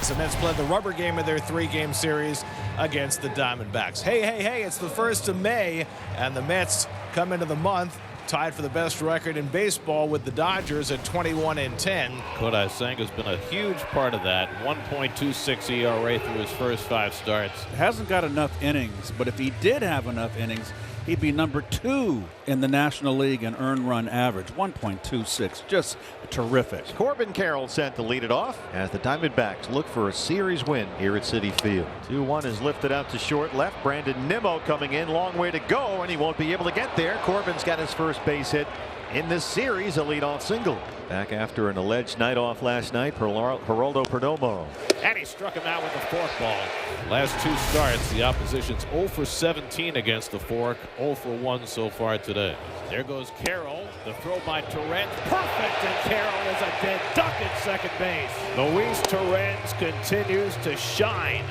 The Mets played the rubber game of their 3-game series against the Diamondbacks. Hey, it's the 1st of May, and the Mets come into the month tied for the best record in baseball with the Dodgers at 21-10. Kodai Senga's been a huge part of that. 1.26 ERA through his first 5 starts. Hasn't got enough innings, but if he did have enough innings, he'd be number 2 in the National League in earned run average. 1.26, just terrific. Corbin Carroll set to lead it off as the Diamondbacks look for a series win here at Citi Field. 2-1 is lifted out to short left. Brandon Nimmo coming in, long way to go, and he won't be able to get there. Corbin's got his first base hit in this series, a leadoff single. Back after an alleged night off last night, Geraldo Perdomo. And he struck him out with the forkball. Last 2 starts, the opposition's 0 for 17 against the fork, 0 for 1 so far today. There goes Carroll. The throw by Torrens. Perfect, and Carroll is a dead duck at second base. Luis Torrens continues to shine.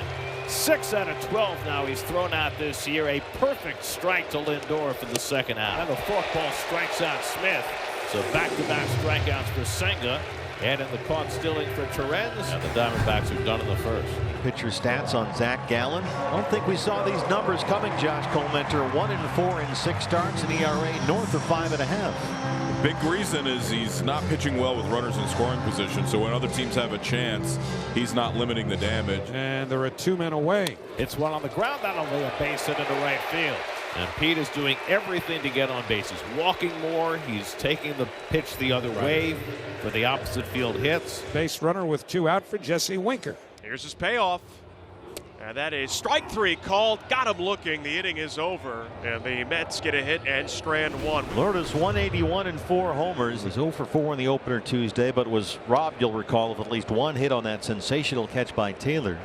6 out of 12 now he's thrown out this year. A perfect strike to Lindor for the second out. And the forkball strikes out Smith. So back-to-back strikeouts for Senga. And in the caught stealing for Torrens. And the Diamondbacks are done in the first. Pitcher stats on Zach Gallen. I don't think we saw these numbers coming, Josh Colmenter. 1-4 in 6 starts, an ERA north of 5.5. Big reason is he's not pitching well with runners in scoring position, so when other teams have a chance, he's not limiting the damage. And there are 2 men away. It's one on the ground. That'll lay a base hit into right field. And Pete is doing everything to get on base. He's walking more. He's taking the pitch the other way for the opposite field hits. Base runner with 2 out for Jesse Winker. Here's his payoff. And that is strike 3 called. Got him looking. The inning is over. And the Mets get a hit and strand 1. Lourdes 181 and 4 homers. Was 0 for 4 in the opener Tuesday, but was robbed, you'll recall, of at least 1 hit on that sensational catch by Taylor.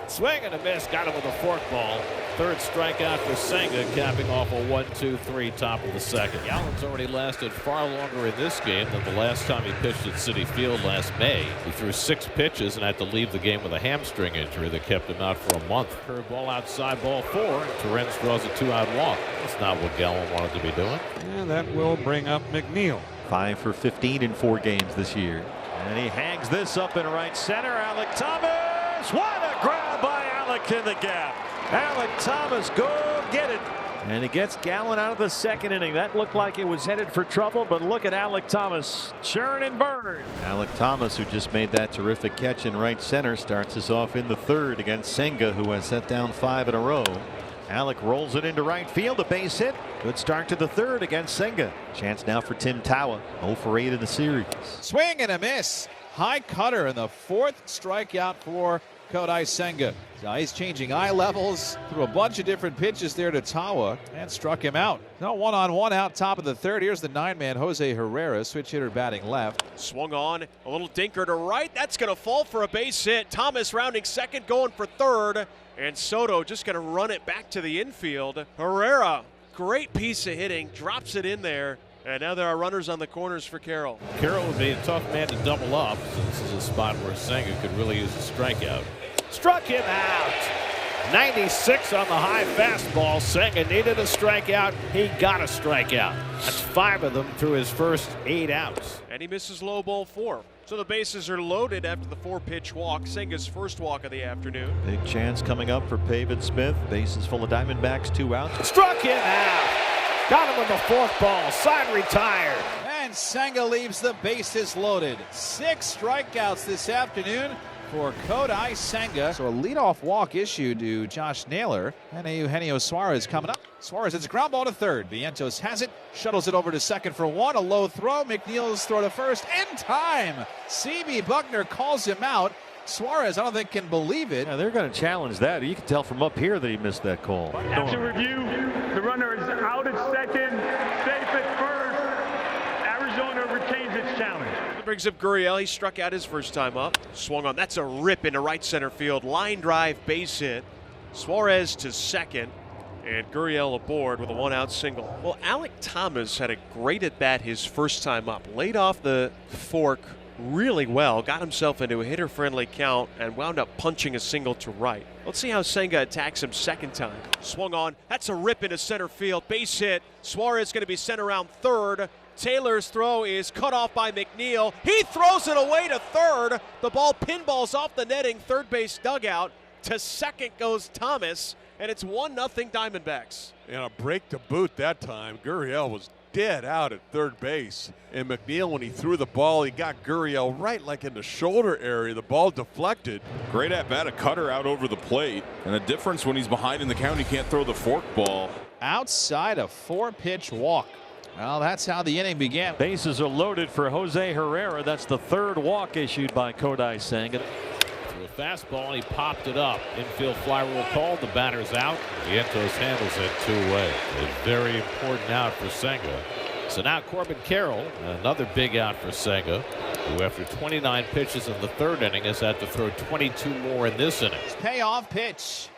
Swing and a miss. Got him with a forkball. 3rd strikeout for Senga, capping off a 1-2-3 top of the second. Gallen's already lasted far longer in this game than the last time he pitched at Citi Field last May. He threw 6 pitches and had to leave the game with a hamstring injury that kept him out for a month. Curveball outside, ball 4. Torrens draws a 2-out walk. That's not what Gallen wanted to be doing. And that will bring up McNeil. 5 for 15 in 4 games this year. And he hangs this up in right center. Alec Thomas. What a grab by Alec in the gap. Alec Thomas, go get it. And he gets Gallen out of the 2nd inning. That looked like it was headed for trouble, but look at Alec Thomas. Churn and burn. Alec Thomas, who just made that terrific catch in right center, starts us off in the 3rd against Senga, who has set down 5 in a row. Alec rolls it into right field, a base hit. Good start to the 3rd against Senga. Chance now for Tim Tawa, 0 for 8 in the series. Swing and a miss. High cutter in the 4th strikeout for Kodai Senga. Now he's changing eye levels, threw a bunch of different pitches there to Tawa and struck him out. No 1-on-1 out top of the 3rd. Here's the 9-man Jose Herrera, switch hitter batting left. Swung on, a little dinker to right. That's going to fall for a base hit. Thomas rounding 2nd, going for 3rd. And Soto just going to run it back to the infield. Herrera, great piece of hitting, drops it in there. And now there are runners on the corners for Carroll. Carroll would be a tough man to double up. So this is a spot where Senga could really use a strikeout. Struck him out. 96 on the high fastball. Senga needed a strikeout. He got a strikeout. That's 5 of them through his first 8 outs. And he misses low ball 4. So the bases are loaded after the 4-pitch walk. Senga's first walk of the afternoon. Big chance coming up for Pavin Smith. Bases full of Diamondbacks, 2 outs. Struck him out. Got him with the forkball. Side retired. And Senga leaves the bases loaded. 6 strikeouts this afternoon for Kodai Senga. So a leadoff walk issued to Josh Naylor. And Eugenio Suarez coming up. Suarez hits a ground ball to 3rd. Vientos has it, shuttles it over to 2nd for 1. A low throw. McNeil's throw to 1st in time. C.B. Buckner calls him out. Suarez, I don't think, can believe it. Yeah, they're going to challenge that. You can tell from up here that he missed that call. After review, the runner is out at 2nd, safe at 1st. Arizona retains its challenge. That brings up Gurriel. He struck out his first time up. Swung on. That's a rip into right center field. Line drive base hit. Suarez to 2nd. And Gurriel aboard with a 1-out single. Well, Alec Thomas had a great at bat his first time up. Laid off the fork really well, got himself into a hitter-friendly count, and wound up punching a single to right. Let's see how Senga attacks him 2nd time. Swung on. That's a rip into center field. Base hit. Suarez going to be sent around 3rd. Taylor's throw is cut off by McNeil. He throws it away to third. The ball pinballs off the netting, third base dugout. To second goes Thomas, and it's 1-0 Diamondbacks. And a break to boot that time. Gurriel was dead out at third base. And McNeil, when he threw the ball, he got Gurriel right like in the shoulder area. The ball deflected. Great at bat, a cutter out over the plate. And the difference when he's behind in the count, he can't throw the fork ball. Outside a 4-pitch walk. Well, that's how the inning began. Bases are loaded for Jose Herrera. That's the third walk issued by Kodai Senga. Threw a fastball and he popped it up. Infield fly rule called. The batter's out. Vientos handles it 2-away. A very important out for Senga. So now Corbin Carroll, another big out for Senga, who after 29 pitches in the third inning has had to throw 22 more in this inning. Payoff pitch.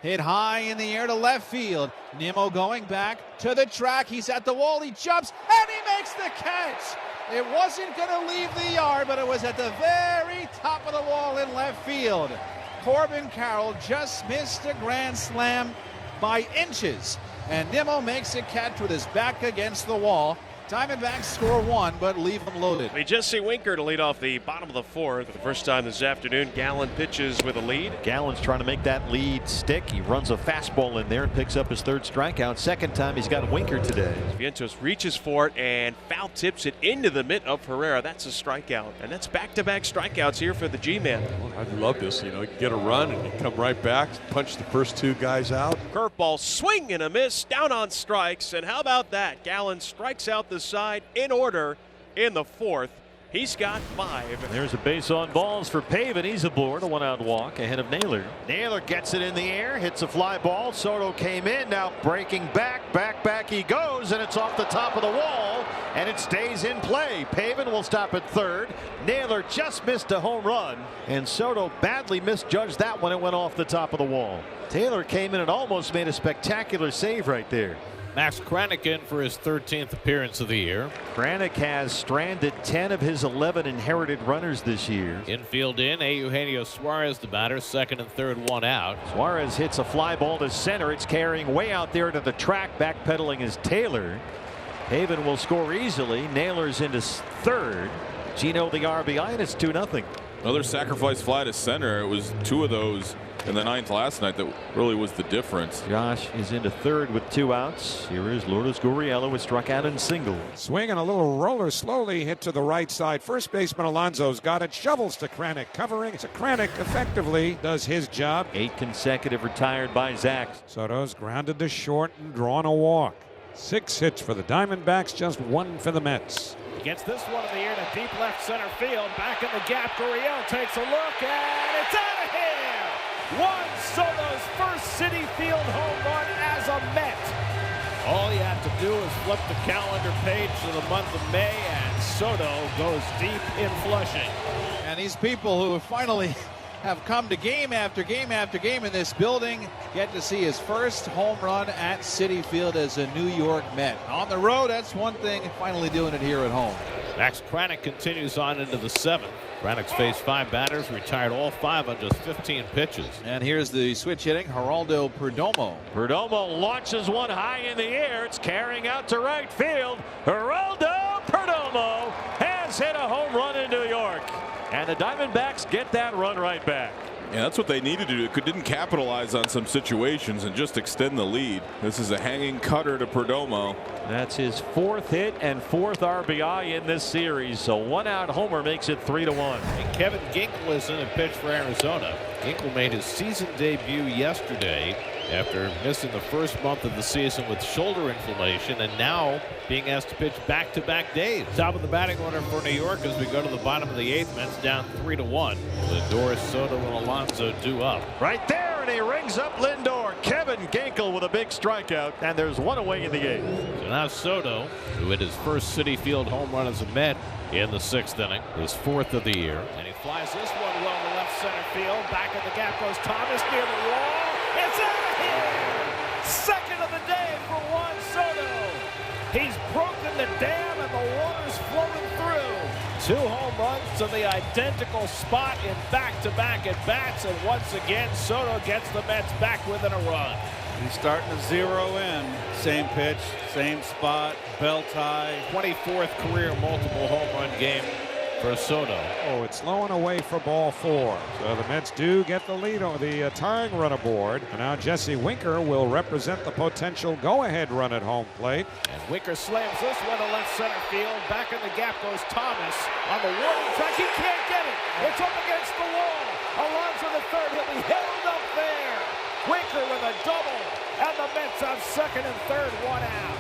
Hit high in the air to left field. Nimmo going back to the track. He's at the wall. He jumps and he makes the catch. It wasn't going to leave the yard, but it was at the very top of the wall in left field. Corbin Carroll just missed a grand slam by inches. And Nimmo makes a catch with his back against the wall. Diamondbacks score 1, but leave them loaded. We just see Winker to lead off the bottom of the fourth. For the first time this afternoon, Gallen pitches with a lead. Gallen's trying to make that lead stick. He runs a fastball in there and picks up his third strikeout. Second time he's got Winker today. Vientos reaches for it and foul tips it into the mitt of Herrera. That's a strikeout. And that's back-to-back strikeouts here for the G-Man. Well, I love this. You know, you get a run and you come right back, punch the first two guys out. Curveball, swing and a miss, down on strikes. And how about that? Gallen strikes out the side in order in the fourth. He's got 5. There's a base on balls for Pavin. He's aboard. A 1-out walk ahead of Naylor. Naylor gets it in the air, hits a fly ball. Soto came in, now breaking back he goes, and it's off the top of the wall, and it stays in play. Pavin will stop at third. Naylor just missed a home run, and Soto badly misjudged that one. It went off the top of the wall. Taylor came in and almost made a spectacular save right there. Max Kranick in for his 13th appearance of the year. Kranick has stranded 10 of his 11 inherited runners this year. Infield in, Eugenio Suarez the batter, second and third, 1 out. Suarez hits a fly ball to center. It's carrying way out there to the track. Backpedaling is Taylor. Pavin will score easily. Naylor's into third. Gino the RBI, and it's 2-0. Another sacrifice fly to center. It was 2 of those in the 9th last night that really was the difference. Josh is into third with 2 outs. Here is Lourdes Gurriel, who struck out in single. Swinging a little roller, slowly hit to the right side. First baseman Alonso's got it. Shovels to Kranick, covering. So Kranick effectively does his job. 8 consecutive retired by Zach. Soto's grounded to short and drawn a walk. 6 hits for the Diamondbacks, just 1 for the Mets. Gets this one in the air to deep left center field. Back in the gap, Gurriel takes a look, and it's out of here! Juan Soto's first Citi Field home run as a Met. All you have to do is flip the calendar page to the month of May, and Soto goes deep in Flushing. And these people who finally have come to game after game after game in this building get to see his first home run at Citi Field as a New York Met. On the road, that's one thing, finally doing it here at home. Max Kranick continues on into the 7th. Kranick's faced 5 batters, retired all 5 on just 15 pitches. And here's the switch hitting, Geraldo Perdomo. Perdomo launches one high in the air. It's carrying out to right field. Geraldo Perdomo has hit a home run in New York. And the Diamondbacks get that run right back. Yeah, that's what they needed to do. Didn't capitalize on some situations and just extend the lead. This is a hanging cutter to Perdomo. That's his 4th hit and 4th RBI in this series. So 1-out homer makes it 3-1. And Kevin Ginkel is in a pitch for Arizona. Ginkel made his season debut yesterday after missing the first month of the season with shoulder inflammation, and now being asked to pitch back-to-back days. Top of the batting order for New York as we go to the bottom of the 8th. Mets down 3-1. Lindor, Soto, and Alonso due up. Right there, and he rings up Lindor. Kevin Ginkel with a big strikeout, and there's 1 away in the 8th. So now Soto, who hit his first Citi Field home run as a Met in the 6th inning, his 4th of the year. And he flies this one well to left center field. Back in the gap goes Thomas near the wall. It's out of here! Second of the day for Juan Soto. He's broken the dam and the water's flowing through. 2 home runs to the identical spot in back-to-back at bats, and once again Soto gets the Mets back within a run. He's starting to zero in. Same pitch, same spot, belt high. 24th career multiple home run game for Soto. Oh, it's low and away for ball 4. So the Mets do get the lead on the tying run aboard. And now Jesse Winker will represent the potential go-ahead run at home plate. And Winker slams this one to left center field. Back in the gap goes Thomas on the warning track. He can't get it. It's up against the wall. Alonso the third. He'll be held up there. Winker with a double. And the Mets have second and third, 1 out.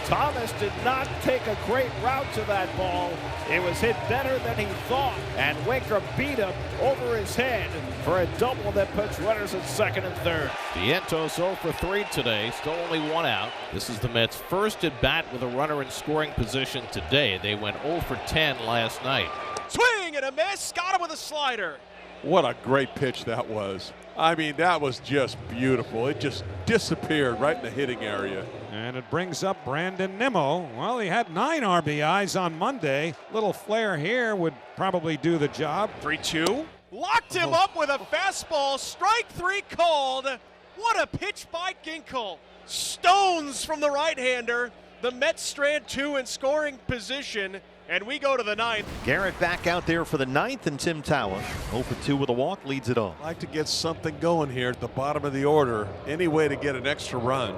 Thomas did not take a great route to that ball. It was hit better than he thought, and Winker beat him over his head for a double that puts runners at second and third. Vientos 0 for 3 today, still only 1 out. This is the Mets' first at bat with a runner in scoring position today. They went 0 for 10 last night. Swing and a miss. Got him with a slider. What a great pitch that was. I mean, that was just beautiful. It just disappeared right in the hitting area. And it brings up Brandon Nimmo. Well, he had 9 RBIs on Monday. Little flare here would probably do the job. 3-2. Locked him up with a fastball. Strike 3 called. What a pitch by Ginkel. Stones from the right-hander. The Mets strand 2 in scoring position. And we go to the 9th. Garrett back out there for the 9th, and Tim Tawa 0 for 2 with a walk, leads it off. I'd like to get something going here at the bottom of the order. Any way to get an extra run.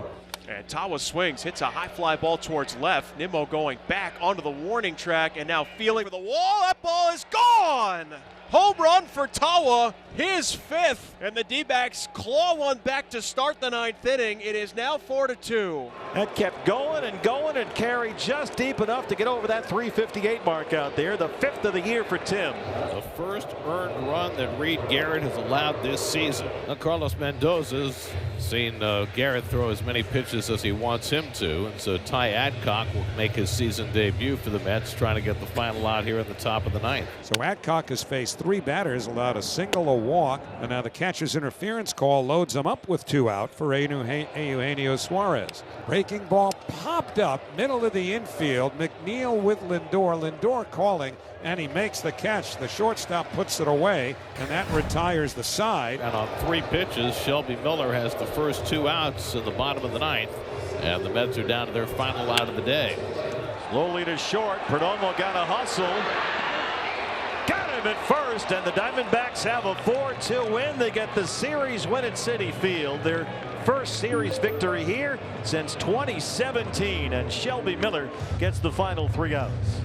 And Tawa swings, hits a high fly ball towards left. Nimmo going back onto the warning track and now feeling for the wall. That ball is gone. Home run for Tawa, his 5th. And the D-backs claw one back to start the 9th inning. It is now 4-2. That kept going and carried just deep enough to get over that 358 mark out there. The 5th of the year for Tim. The first earned run that Reed Garrett has allowed this season. Now, Carlos Mendoza's seen Garrett throw as many pitches as he wants him to, and so Ty Adcock will make his season debut for the Mets, trying to get the final out here in the top of the 9th. So Adcock has faced 3 batters, allowed a single, a walk, and now the catcher's interference call loads him up with 2 out for Eugenio Suarez. Breaking ball popped up, middle of the infield. McNeil with Lindor. Lindor calling, and he makes the catch. The shortstop puts it away, and that retires the side. And on 3 pitches, Shelby Miller has the first 2 outs in the bottom of the 9th, and the Mets are down to their final out of the day. Slowly to short. Perdomo got a hustle. Got him at first, and the Diamondbacks have a 4-2 win. They get the series win at Citi Field. Their first series victory here since 2017, and Shelby Miller gets the final 3 outs.